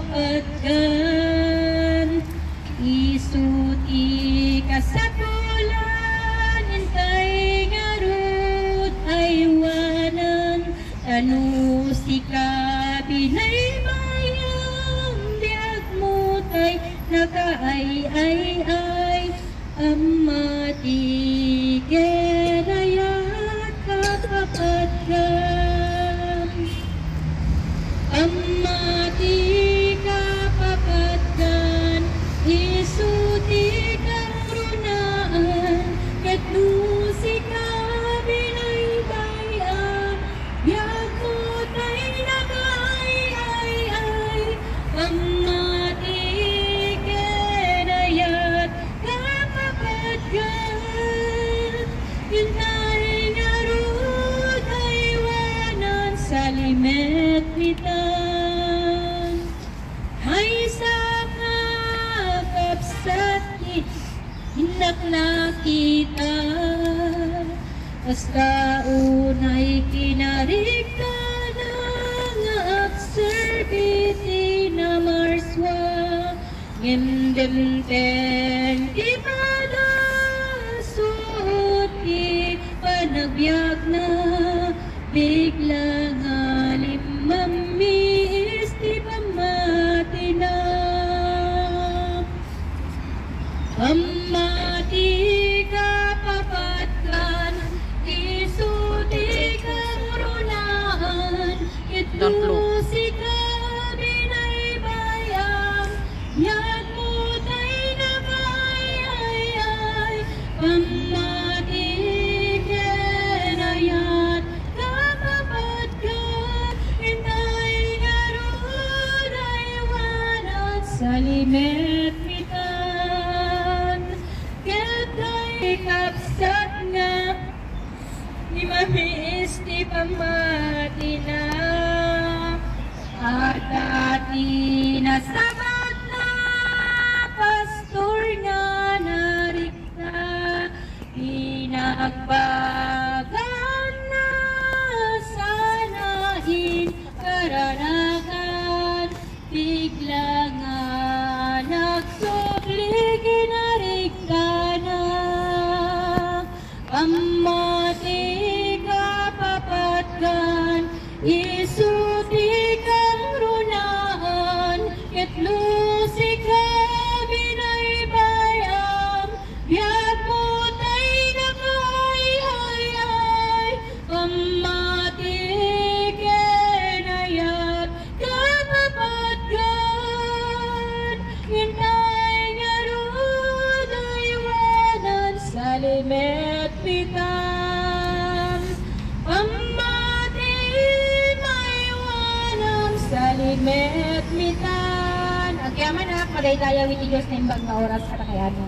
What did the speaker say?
kapapatgan. Isuti kasatulan, intay ngarud aywanan, tanusi ka binaybayang, diag mo tay nakaay-ay-ay, amati gerayat kapapatgan. Amati kapapatgan, isuti kang runaan, katnusi ka binaybayan, biag mo tay nakaay-ay-ay, amati gerayat kapapatgan. Intay ngarud aywanan, salimet mitan. Hay sa kapsat hinak nakita, hasta unay kinarigta nga absurdity na marswa, ngimdimteng ipada suot panagbiag na, bigla nga limamiis di pamati na. Amati kapapatgan, isuti kang runaan, itlusi ka binaybayang, yag mo tay nakaay-ay-ay, amati gerayat kapapatgan. Intay ngarud aywanan, salimet mitan. Ketay kapsat nga ni mamiis di pamati na, at dati nasabat na pastor nga narikta, pinagbagan na sanahin karanagan, bigla nga nagsubli ginarikta na. Amati kapapatgan, isuti kang runaan, itlusi ka binaybayang, biag mo tay nakaay-ay-ay, amati gerayat kapapatgan. Intay ngarud aywanan, salimet mitan. Amati maywanan, salimet mitan. Agyaman na, pagay tayo with Diyos na imbang na oras at kayano.